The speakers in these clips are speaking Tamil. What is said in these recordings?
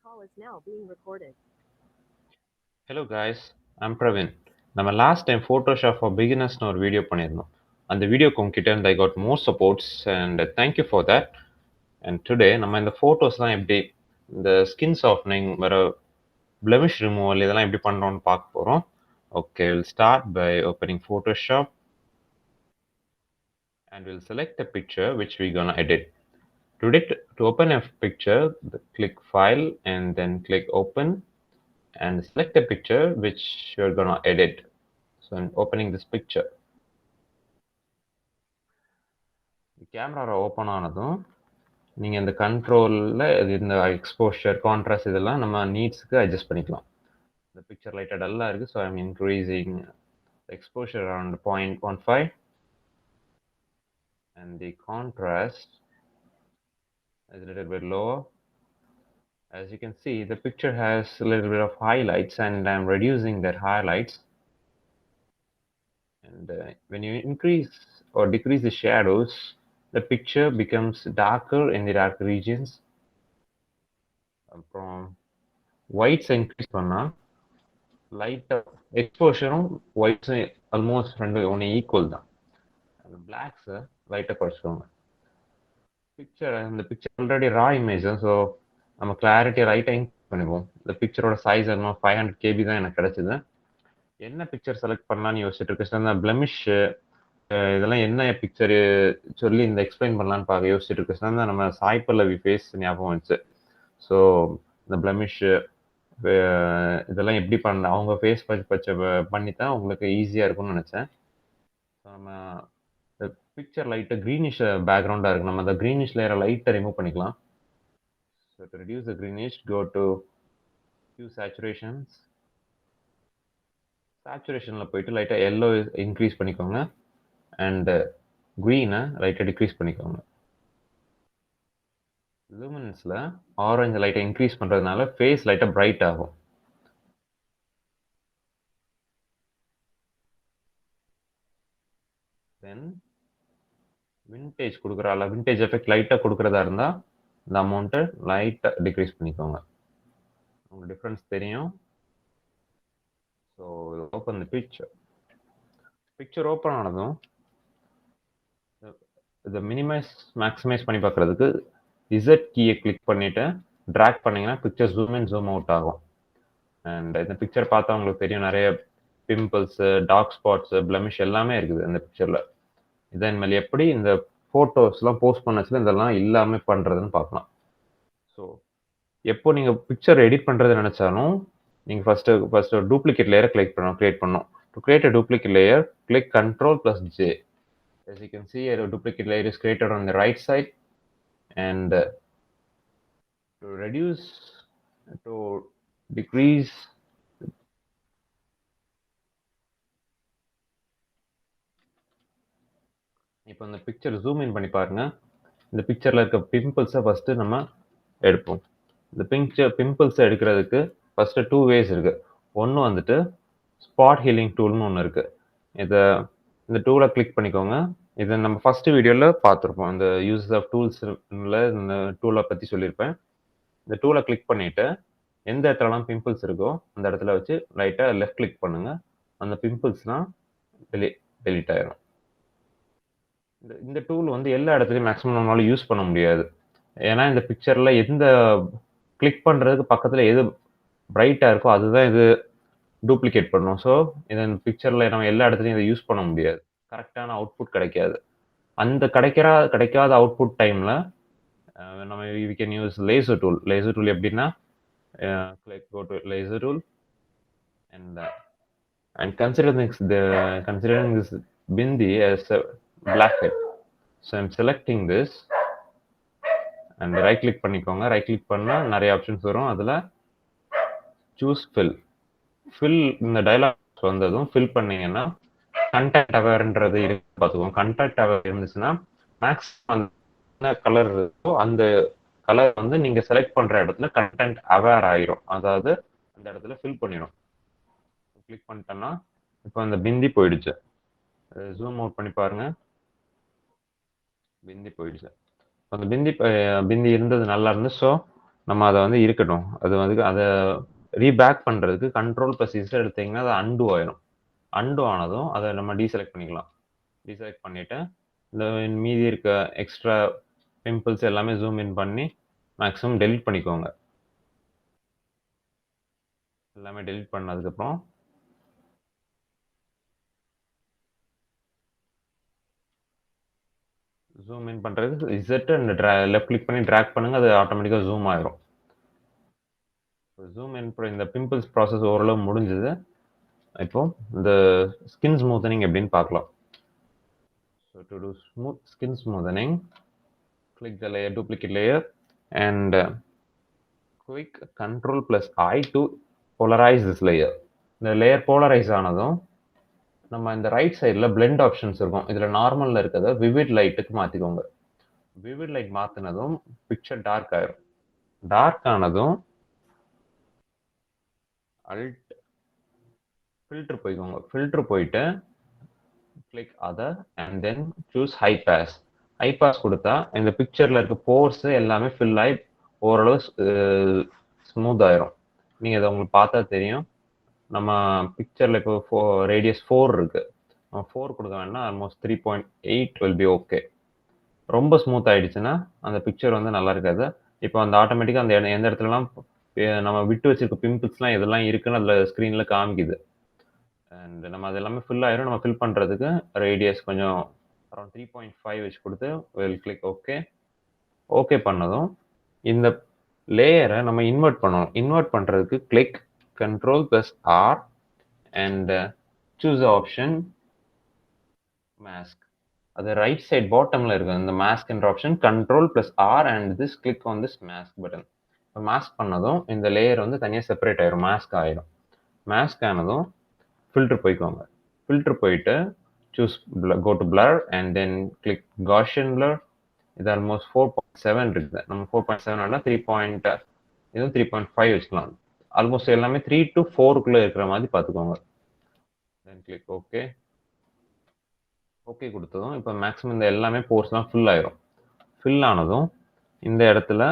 call is now being recorded. Hello guys, I'm Pravin. நம்ம லாஸ்ட் டைம் ஃபோட்டோஷாப் ஃபார் பிகினர்ஸ்னு ஒரு வீடியோ பண்ணியிருந்தோம். அந்த வீடியோக்கு உங்ககிட்ட இருந்து I got more supports and thank you for that. And today நம்ம இந்த ஃபோட்டோஸ்லாம் எப்படி இந்த ஸ்கின் சாஃப்ட்னிங் வேறு பிளமிஷ் ரிமூவல் இதெல்லாம் எப்படி பண்ணுறோம்னு பார்க்க போகிறோம். Okay, will start by opening Photoshop and we'll select a picture which we're gonna edit. To open a picture, click File and then click Open and select a picture which you're gonna edit. So I'm opening this picture. Camera open ஆனதும் நீங்கள் இந்த கண்ட்ரோலில் இந்த எக்ஸ்போஷர் கான்ட்ராஸ்ட் இதெல்லாம் நம்ம நீட்ஸுக்கு அட்ஜஸ்ட் பண்ணிக்கலாம். இந்த பிக்சர் லைட்டாக டல்லாக இருக்குது, so I'm increasing exposure around 0.15 and the contrast is a little bit lower. As you can see, the picture has a little bit of highlights and I'm reducing that highlights. And when you increase or decrease the shadows, the picture becomes darker in the dark regions. From whites increase பண்ணால் லைட்டாக எக்ஸ்போஷரும் ஒயிட்ஸும் ஆல்மோஸ்ட் ரெண்டு ஒன்று ஈக்குவல் தான். அந்த பிளாக்ஸை லைட்டாக குறைச்சிக்கோங்க. இந்த பிக்சர் ஆல்ரெடி ரா இமேஜ் தான், ஸோ நம்ம கிளாரிட்டியை லைட்டாக இன்க்ரீஸ் பண்ணிப்போம். இந்த பிக்சரோட சைஸ் என்ன 500 KB தான் எனக்கு கிடச்சிது. என்ன பிக்சர் செலக்ட் பண்ணலான்னு யோசிச்சுட்டு இருக்கு. இந்த பிளமிஷ் இதெல்லாம் என்ன பிக்சரு சொல்லி இந்த எக்ஸ்பிளைன் பண்ணலான்னு பார்க்க யோசிச்சுட்டு இருக்கு. நம்ம சாய் பல்லவி ஃபேஸ் ஞாபகம் வச்சு, ஸோ இந்த பிளமிஷ் இதெல்லாம் எப்படி பண்ண அவங்க ஃபேஸ் பண்ணி தான் உங்களுக்கு ஈஸியாக இருக்கும்னு நினச்சேன். ஸோ நம்ம பிக்சர் லைட்டாக க்ரீனிஷ் பேக்ரவுண்டாக இருக்குது, நம்ம அந்த க்ரீனிஷ் லேயரை லைட்டாக ரிமூவ் பண்ணிக்கலாம். So to reduce the greenish, go to hue சேச்சுரேஷனில் போயிட்டு லைட்டாக எல்லோ இன்க்ரீஸ் பண்ணிக்கோங்க அண்ட் க்ரீனை லைட்டாக டிக்ரீஸ் பண்ணிக்கோங்க. லூமினன்ஸில் ஆரஞ்சு லைட்டை இன்க்ரீஸ் பண்ணுறதுனால ஃபேஸ் லைட்டாக பிரைட் ஆகும். தென் விண்டேஜ் கொடுக்குறால விண்டேஜ் எஃபெக்ட் லைட்டாக கொடுக்குறதா இருந்தால் இந்த அமௌண்ட்டை லைட்டாக டிக்ரீஸ் பண்ணிக்கோங்க, உங்களுக்கு டிஃப்ரென்ஸ் தெரியும். So open the picture open ஆனதும் இதை மினிமைஸ் மேக்ஸிமைஸ் பண்ணி பார்க்குறதுக்கு இசட் கீயை கிளிக் பண்ணிவிட்டு ட்ராக் பண்ணிங்கன்னா picture zoom in zoom out ஆகும். அண்ட் இந்த பிக்சர் பார்த்தா உங்களுக்கு தெரியும், நிறைய பிம்பிள்ஸு, டார்க் ஸ்பாட்ஸு, பிளமிஷ் எல்லாமே இருக்குது இந்த பிக்சரில். இதன் மேலே எப்படி இந்த ஃபோட்டோஸ்லாம் போஸ்ட் பண்ணச்சுல இதெல்லாம் இல்லாமல் பண்ணுறதுன்னு பார்க்கலாம். ஸோ எப்போ நீங்கள் பிக்சர் எடிட் பண்ணுறது நினச்சாலும் நீங்கள் ஃபஸ்ட்டு டூப்ளிகேட் லேயரை கிரியேட் பண்ணணும். To create a duplicate layer, click Ctrl+J. As you can see, a duplicate layer is created on the right side, and to decrease இப்போ இந்த பிக்சர் ஜூம் இன் பண்ணி பாருங்க. இந்த பிக்சரில் இருக்க பிம்பிள்ஸை ஃபஸ்ட்டு நம்ம எடுப்போம். இந்த பிம்பிள்ஸை எடுக்கிறதுக்கு ஃபஸ்ட்டு 2 ways இருக்குது. ஒன்று வந்துட்டு ஸ்பாட் ஹீலிங் டூல்னு ஒன்று இருக்குது. இந்த டூலை கிளிக் பண்ணிக்கோங்க. இதை நம்ம ஃபஸ்ட்டு வீடியோவில் பார்த்துருப்போம். இந்த யூசஸ் ஆஃப் டூல்ஸில் இந்த டூலை பற்றி சொல்லியிருப்பேன். இந்த டூலை கிளிக் பண்ணிவிட்டு எந்த இடத்துலலாம் பிம்பிள்ஸ் இருக்கோ அந்த இடத்துல வச்சு லைட்டாக லெஃப்ட் கிளிக் பண்ணுங்கள். அந்த பிம்பிள்ஸ்லாம் டெலீட் ஆயிரும். இந்த டூல் வந்து எல்லா இடத்துலையும் மேக்ஸிமம் நம்மளால யூஸ் பண்ண முடியாது. ஏன்னா இந்த பிக்சரில் எந்த கிளிக் பண்ணுறதுக்கு பக்கத்தில் எது பிரைட்டாக இருக்கோ அதுதான் இது டூப்ளிகேட் பண்ணும். ஸோ இந்த பிக்சரில் நம்ம எல்லா இடத்துலையும் இதை யூஸ் பண்ண முடியாது, கரெக்டான அவுட்புட் கிடைக்காது. அந்த கிடைக்காத அவுட்புட் டைமில் நம்ம we can use laser tool. Laser tool எப்படின்னா go to laser tool and considering this bindi as a black head. So I'm selecting this and right click பண்ணிக்கோங்க. ரைட் கிளிக் பண்ணால் நிறைய ஆப்ஷன்ஸ் வரும். அதில் சூஸ் ஃபில் இந்த டைலாக் வந்ததும் ஃபில் பண்ணீங்கன்னா கண்டென்ட் அவேர்ன்றது பார்த்துக்கோங்க. கண்டென்ட் அவேர் இருந்துச்சுன்னா மேக்ஸிமம் என்ன கலர் இருக்கோ அந்த கலர் வந்து நீங்கள் செலக்ட் பண்ணுற இடத்துல கண்டென்ட் அவேர் ஆயிரும், அதாவது அந்த இடத்துல ஃபில் பண்ணிடும். கிளிக் பண்ணிட்டோன்னா இப்போ அந்த பிந்தி போயிடுச்சு. ஜூம் அவுட் பண்ணி பாருங்க, பிந்தி போயிடுச்சு. அந்த பிந்தி இருந்தது நல்லா இருந்து. ஸோ நம்ம அத வந்து இருக்கட்டும். அது வந்து அத ரீபேக் பண்றதுக்கு கண்ட்ரோல் ப்ளஸ் இசட் எடுத்தீங்கன்னா, அது அன்டூ ஆயிரும். அன்டூ ஆனதும் அத நம்ம டீசெலக்ட் பண்ணிக்கலாம். டீசெலக்ட் பண்ணிட்டு, இந்த மீதி இருக்க எக்ஸ்ட்ரா பிம்பிள்ஸ் எல்லாமே ஜூம் இன் பண்ணி, மேக்ஸிமம் டெலீட் பண்ணிக்கோங்க. எல்லாமே டெலீட் பண்ணதுக்கப்புறம் ஜூம் இன் பண்றதுக்கு இசட் அண்ட் லெஃப்ட் கிளிக் பண்ணி டிராக் பண்ணுங்க. அது ஆட்டோமேட்டிக்கா ஜூம் ஆயிரும். ஜூம் இன் இந்த பிம்பிள்ஸ் ப்ராசஸ் ஓரளவு முடிஞ்சது. இப்போ இந்த ஸ்கின் ஸ்மூத்தனிங் எப்படின்னு பார்க்கலாம். So to do skin smoothing, click the layer, duplicate layer, and quick Control plus I to polarize this layer. இந்த லேயர் போலரைஸ் ஆனதும் நம்ம இந்த ரைட் சைடில் பிளெண்ட் ஆப்ஷன்ஸ் இருக்கும். இதில் நார்மலில் இருக்கிறத விவிட் லைட்டுக்கு மாற்றிக்கோங்க. விவிட் லைட் மாற்றினதும் பிக்சர் டார்க் ஆயிரும். டார்க் ஆனதும் அல்ட் ஃபில்டர் போய்க்கோங்க. ஃபில்டர் போயிட்டு click other and then choose high pass. High pass கொடுத்தா இந்த பிக்சரில் இருக்க போர்ஸ் எல்லாமே ஃபில் ஆகி ஓரளவு ஸ்மூத் ஆயிரும். நீங்கள் இதை உங்களுக்கு பார்த்தா தெரியும். நம்ம பிக்சரில் இப்போ ரேடியஸ் 4 இருக்கு. நம்ம 4 கொடுக்க வேணா ஆல்மோஸ்ட் 3.8 வில் பி ஓகே. ரொம்ப ஸ்மூத் ஆயிடுச்சுன்னா அந்த பிக்சர் வந்து நல்லா இருக்காது. இப்போ அந்த ஆட்டோமேட்டிக்காக அந்த எந்த இடத்துலலாம் நம்ம விட்டு வச்சிருக்க பிம்பிள்ஸ்லாம் இதெல்லாம் இருக்குன்னு அதில் ஸ்க்ரீனில் காமிக்குது. அண்ட் நம்ம அது எல்லாமே ஃபில் ஆயிரும். நம்ம ஃபில் பண்ணுறதுக்கு ரேடியஸ் கொஞ்சம் அரௌண்ட் 3.5 வச்சு கொடுத்து வில் கிளிக் ஓகே. ஓகே பண்ணதும் இந்த லேயரை நம்ம இன்வெர்ட் பண்ணணும். இன்வெர்ட் பண்ணுறதுக்கு click control plus R and choose option mask. அது ரைட் சைட் பாட்டமில் இருக்கு இந்த மாஸ்க் என்ற option. Control plus R and this click on this mask button. இப்போ மாஸ்க் பண்ணதும் இந்த லேயர் வந்து தனியாக செப்பரேட் ஆயிரும், மாஸ்க் ஆயிரும். மாஸ்க் ஆனதும் ஃபில்டர் போய்க்கோங்க. ஃபில்டர் போயிட்டு choose go to blur and then click gaussian blur. இது ஆல்மோஸ்ட் 4.7 இருக்குது. நம்ம 4.7 ஆனா 3. இதுவும் 3.5 வச்சுக்கலாம். ஆல்மோஸ்ட் எல்லாமே 3 to 4க்குள்ள இருக்கிற மாதிரி பார்த்துக்கோங்க. தென் கிளிக் ஓகே. ஓகே கொடுத்ததும் இப்போ மேக்ஸிமம் இந்த எல்லாமே போர்ஸ்லாம் ஃபில் ஆயிரும். ஃபில் ஆனதும் இந்த இடத்துல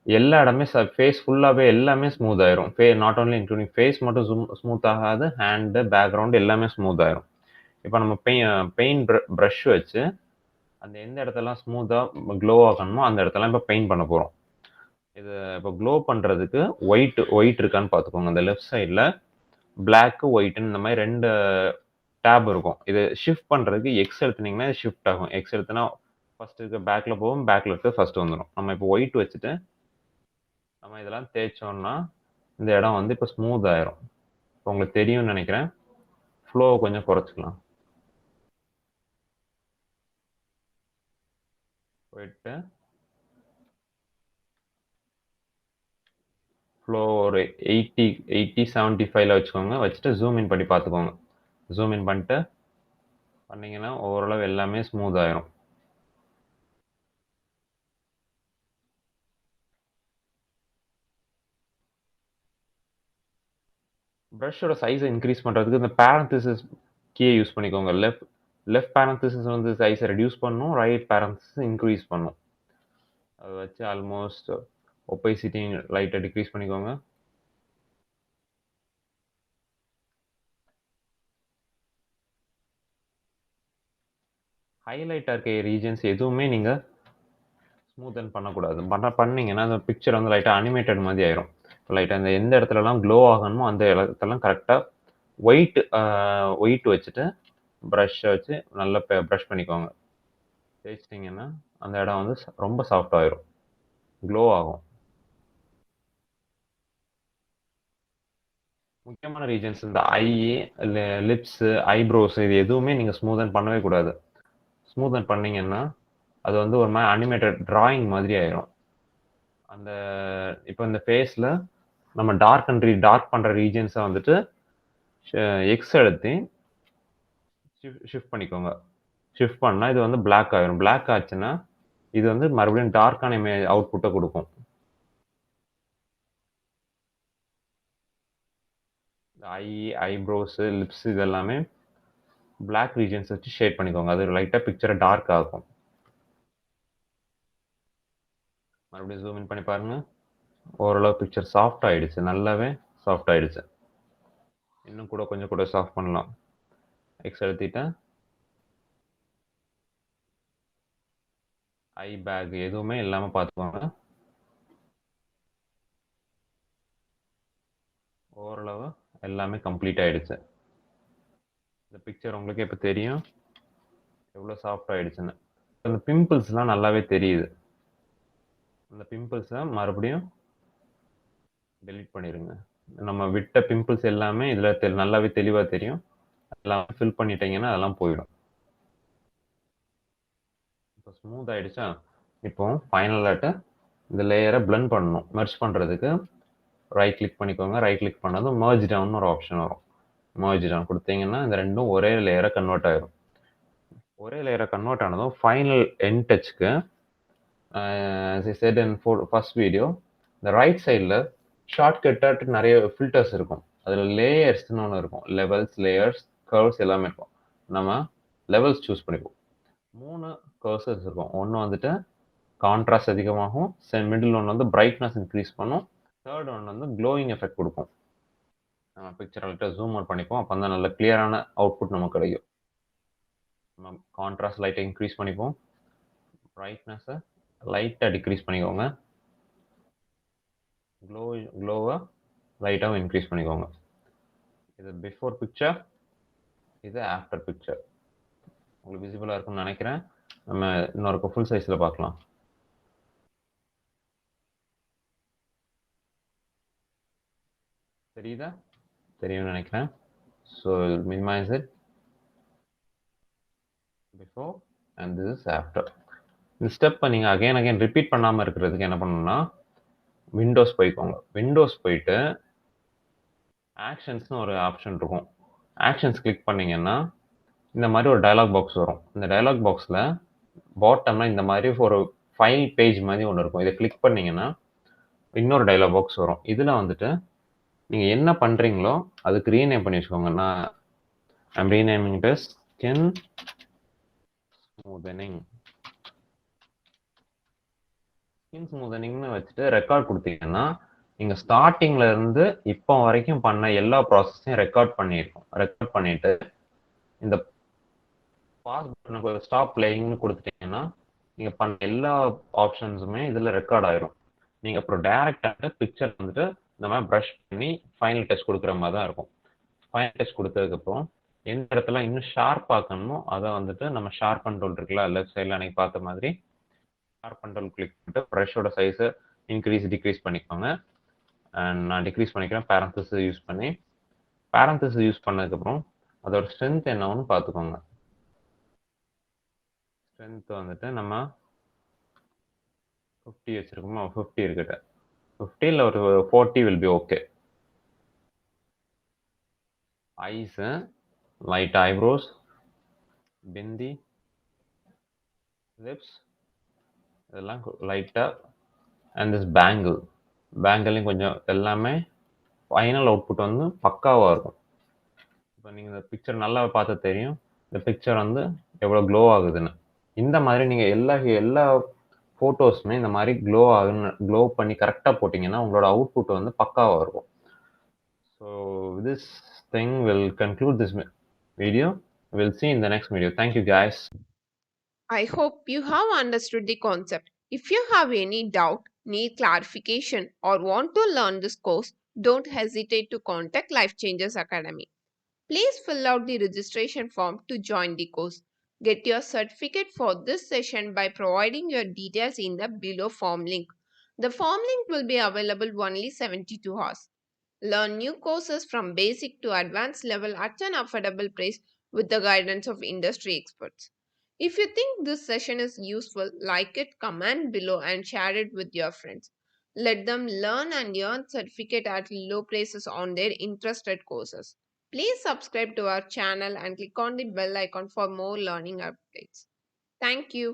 எல்லா இடமே ஃபேஸ் ஃபுல்லாகவே எல்லாமே ஸ்மூத் ஆயிரும். நாட் ஓன்லி இன்க்ளூடிங் ஃபேஸ் மட்டும் ஸ்மூத் ஆகாது, ஹேண்டு பேக்ரவுண்ட் எல்லாமே ஸ்மூத் ஆயிரும். இப்போ நம்ம பெயிண்ட் ப்ரஷ் வச்சு அந்த எந்த இடத்தெல்லாம் ஸ்மூத்தாக க்ளோ ஆகணுமோ அந்த இடத்தெல்லாம் இப்போ பெயிண்ட் பண்ண போகிறோம். இது இப்போ க்ளோ பண்ணுறதுக்கு ஒயிட் இருக்கான்னு பார்த்துக்கோங்க. அந்த லெஃப்ட் சைடில் பிளாக்கு ஒயிட்டுன்னு இந்த மாதிரி 2 டேப் இருக்கும். இது ஷிஃப்ட் பண்ணுறதுக்கு எக்ஸ் எடுத்துனீங்கன்னா ஷிஃப்ட் ஆகும். எக்ஸ் எடுத்துனா ஃபர்ஸ்ட் இருக்க பேக்கில் போகும், பேக்கில் இருக்க ஃபர்ஸ்ட் வந்துடும். நம்ம இப்போ ஒயிட் வச்சுட்டு நம்ம இதெல்லாம் தேய்ச்சோம்னா இந்த இடம் வந்து இப்போ ஸ்மூத் ஆயிரும். இப்போ உங்களுக்கு தெரியும்னு நினைக்கிறேன். ஃப்ளோ கொஞ்சம் குறைச்சிக்கலாம். போயிட்டு ஃப்ளோ ஒரு 75ல வச்சுக்கோங்க. வச்சுட்டு ஜூம் இன் பண்ணி பார்த்துக்கோங்க. ஜூம் இன் பண்ணிட்டு பண்ணிங்கன்னா ஓரளவு எல்லாமே ஸ்மூத் ஆயிரும். ப்ரஷோட சைஸை இன்க்ரீஸ் பண்ணுறதுக்கு இந்த பேரந்தசிஸ் கீயை யூஸ் பண்ணிக்கோங்க. லெஃப்ட் பேரந்தசிஸ் வந்து சைஸை ரெடியூஸ் பண்ணும், ரைட் பேரந்தசிஸ் இன்க்ரீஸ் பண்ணும். அதை வச்சு ஆல்மோஸ்ட் ஒப்பைசிட்டி லைட்டை டிக்ரீஸ் பண்ணிக்கோங்க. ஹைலைட்டாக இருக்க ரீஜன்ஸ் எதுவுமே நீங்கள் ஸ்மூத்தன் பண்ணக்கூடாது. பண்ணீங்கன்னா அந்த பிக்சர் வந்து லைட்டாக அனிமேட்டட் மாதிரி ஆயிரும். லைட்டாக அந்த எந்த இடத்துலலாம் க்ளோ ஆகணுமோ அந்த இடத்துலலாம் கரெக்டாக ஒயிட் வச்சுட்டு ப்ரஷ்ஷை வச்சு நல்லா ப்ரஷ் பண்ணிக்கோங்க. தேய்ச்சிட்டிங்கன்னா அந்த இடம் வந்து ரொம்ப சாஃப்ட் ஆயிரும், க்ளோ ஆகும். முக்கியமான ரீஜன்ஸ் இந்த ஐ, லிப்ஸு, ஐப்ரோஸ் இது எதுவுமே நீங்கள் ஸ்மூத்தன் பண்ணவே கூடாது. ஸ்மூத்தன் பண்ணீங்கன்னா அது வந்து ஒரு மாதிரி அனிமேட்டட் டிராயிங் மாதிரி ஆயிரும். அந்த இப்போ இந்த ஃபேஸில் நம்ம டார்க் பண்ணுற ரீஜன்ஸை வந்துட்டு எக்ஸ் எடுத்து ஷிஃப்ட் பண்ணிக்கோங்க. ஷிஃப்ட் பண்ணால் இது வந்து பிளாக் ஆயிரும். பிளாக் ஆச்சுன்னா இது வந்து மறுபடியும் டார்க்கான அவுட்புட்டை கொடுக்கும். ஐ, ஐப்ரோஸு, லிப்ஸ் இது எல்லாமே பிளாக் ரீஜன்ஸ் வச்சு ஷேட் பண்ணிக்கோங்க. அது லைட்டாக பிக்சரை டார்க் ஆகும். மறுபடியும் ஜூம் இன் பண்ணி பாருங்க. ஓரளவு பிக்சர் சாஃப்ட் ஆயிடுச்சு, நல்லாவே சாஃப்ட் ஆயிடுச்சு. இன்னும் கூட கொஞ்சம் கூட சாஃப்ட் பண்ணலாம். எக்ஸ் அழுத்திட்டேன். ஐ பேக் எதுவுமே இல்லாம பார்த்துக்கோங்க. ஓரளவு எல்லாமே கம்ப்ளீட் ஆயிடுச்சு. இந்த பிக்சர் உங்களுக்கே இப்போ தெரியும் எவ்வளோ சாஃப்ட் ஆயிடுச்சுன்னு. அந்த பிம்பிள்ஸ்லாம் நல்லாவே தெரியுது. அந்த பிம்பிள்ஸை மறுபடியும் டெலீட் பண்ணிடுங்க. நம்ம விட்ட பிம்பிள்ஸ் எல்லாமே இதில் நல்லாவே தெளிவாக தெரியும். எல்லாம் ஃபில் பண்ணிட்டீங்கன்னா அதெல்லாம் போயிடும். இப்போ ஸ்மூத் ஆயிடுச்சா? இப்போ ஃபைனலாட்டு இந்த லேயரை பிளெண்ட் பண்ணணும். மெர்ஜ் பண்ணுறதுக்கு ரைட் கிளிக் பண்ணிக்கோங்க. ரைட் கிளிக் பண்ணதும் மர்ஜ் டவுன் ஒரு ஆப்ஷன் வரும். மர்ஜ் டவுன் கொடுத்தீங்கன்னா இந்த ரெண்டும் ஒரே லேயரை கன்வெர்ட் ஆயிடும். ஒரே லேயரை கன்வெர்ட் ஆனதும் ஃபைனல் எண்ட் டச்சுக்கு as I said in first video, இந்த ரைட் சைடில் ஷார்ட்கட்டாட்டு நிறைய ஃபில்டர்ஸ் இருக்கும். அதில் லேயர்ஸ்னு ஒன்று இருக்கும். லெவல்ஸ், லேயர்ஸ், கர்வ்ஸ் எல்லாமே இருக்கும். நம்ம லெவல்ஸ் சூஸ் பண்ணிப்போம். 3 கர்சர்ஸ் இருக்கும். ஒன்று வந்துட்டு கான்ட்ராஸ்ட் அதிகமாகும், மிடில் ஒன்று வந்து பிரைட்னஸ் இன்க்ரீஸ் பண்ணும், தேர்ட் ஒன்று வந்து க்ளோயிங் எஃபெக்ட் கொடுக்கும். நம்ம பிக்சர் லைட்டாக ஜூம் அவுட் பண்ணிப்போம். அப்போ தான் நல்ல கிளியரான அவுட்புட் நமக்கு கிடைக்கும். நம்ம கான்ட்ராஸ்ட் லைட்டை இன்க்ரீஸ் பண்ணிப்போம், பிரைட்னஸை லைட்டாக டிக்ரீஸ் பண்ணிக்கோங்க, க்ளோவை லைட்டாகவும் இன்க்ரீஸ் பண்ணிக்கோங்க. இது பிஃபோர் பிக்சர், இது ஆஃப்டர் பிக்சர். உங்களுக்கு விசிபிளாக இருக்கும்னு நினைக்கிறேன். நம்ம இன்னொரு ஃபுல் சைஸில் பார்க்கலாம். தெரியுதா? தெரியும்னு நினைக்கிறேன். So minimize it. Before and this is after. இந்த ஸ்டெப்பை நீங்கள் அகைன் ரிப்பீட் பண்ணாமல் இருக்கிறதுக்கு என்ன பண்ணணும்னா, விண்டோஸ் போய்க்கோங்க. விண்டோஸ் போயிட்டு ஆக்ஷன்ஸ்னு ஒரு ஆப்ஷன் இருக்கும். ஆக்ஷன்ஸ் கிளிக் பண்ணிங்கன்னா இந்த மாதிரி ஒரு டயலாக் பாக்ஸ் வரும். இந்த டயலாக் பாக்ஸில் பாட்டமில் இந்த மாதிரி ஒரு ஃபைல் பேஜ் மாதிரி ஒன்று இருக்கும். இதை கிளிக் பண்ணிங்கன்னா இன்னொரு டயலாக் பாக்ஸ் வரும். இதில் வந்துட்டு நீங்கள் என்ன பண்ணுறீங்களோ அதுக்கு ரீநேம் பண்ணி வச்சுக்கோங்க. நான் I'm renaming this skin smoothening. Skin ஸ்மூதனிங்னு வச்சுட்டு ரெக்கார்ட் கொடுத்தீங்கன்னா நீங்கள் ஸ்டார்டிங்கில் இருந்து இப்போ வரைக்கும் பண்ண எல்லா ப்ராசஸையும் ரெக்கார்ட் பண்ணியிருக்கோம். ரெக்கார்ட் பண்ணிவிட்டு இந்த பாஸ் பட்டனுக்கு ஒரு ஸ்டாப் பிளேயிங்னு கொடுத்துட்டீங்கன்னா நீங்கள் பண்ண எல்லா ஆப்ஷன்ஸுமே இதில் ரெக்கார்ட் ஆயிரும். நீங்கள் அப்புறம் டேரெக்டாக பிக்சர் வந்துட்டு இந்த மாதிரி ப்ரஷ் பண்ணி ஃபைனல் டச் கொடுக்குற மாதிரி தான் இருக்கும். ஃபைனல் டச் கொடுத்ததுக்கப்புறம் எந்த இடத்துல இன்னும் ஷார்ப் ஆக்கணுமோ அதை வந்துட்டு நம்ம ஷார்ப் கண்ட்ரோல் இருக்குல்ல, லெஃப்ட் சைடில் அன்னைக்கு பார்த்த மாதிரி ஷார்ப் கண்ட்ரோல் கிளிக் பண்ணிட்டு ப்ரஷோட சைஸை டிக்ரீஸ் பண்ணிக்கோங்க. அண்ட் நான் டிக்ரீஸ் பண்ணிக்கிறேன் பேரந்தசிஸ் யூஸ் பண்ணி. பேரந்தசிஸ் யூஸ் பண்ணதுக்கப்புறம் அதோட ஸ்ட்ரென்த் என்னன்னு பார்த்துக்கோங்க. ஸ்ட்ரென்த் வந்துட்டு நம்ம 50 வச்சுருக்கோமா, 50 இருக்கட்ட, 50 இல்லை ஒரு 40 will be okay. Eyes, light eyebrows, bindi, lips இதெல்லாம் லைட்டாக, அண்ட் திஸ் பேங்கிளையும் கொஞ்சம் எல்லாமே ஃபைனல் அவுட்புட் வந்து பக்காவாக இருக்கும். இப்போ நீங்கள் இந்த பிக்சர் நல்லா பார்த்து தெரியும் இந்த பிக்சர் வந்து எவ்வளோ க்ளோ ஆகுதுன்னு. இந்த மாதிரி நீங்கள் எல்லா ஃபோட்டோஸுமே இந்த மாதிரி க்ளோ பண்ணி கரெக்டாக போட்டிங்கன்னா உங்களோட அவுட்புட் வந்து பக்காவாக இருக்கும். So this thing will conclude this video. We'll see in the next video. Thank you guys. I hope you have understood the concept. If you have any doubt, need clarification, or want to learn this course, don't hesitate to contact Life Changers Academy. Please fill out the registration form to join the course. Get your certificate for this session by providing your details in the below form link. The form link will be available only 72 hours. Learn new courses from basic to advanced level at an affordable price with the guidance of industry experts. If you think this session is useful, like it, comment below and share it with your friends. Let them learn and earn certificate at low prices on their interested courses. Please subscribe to our channel and click on the bell icon for more learning updates. Thank you.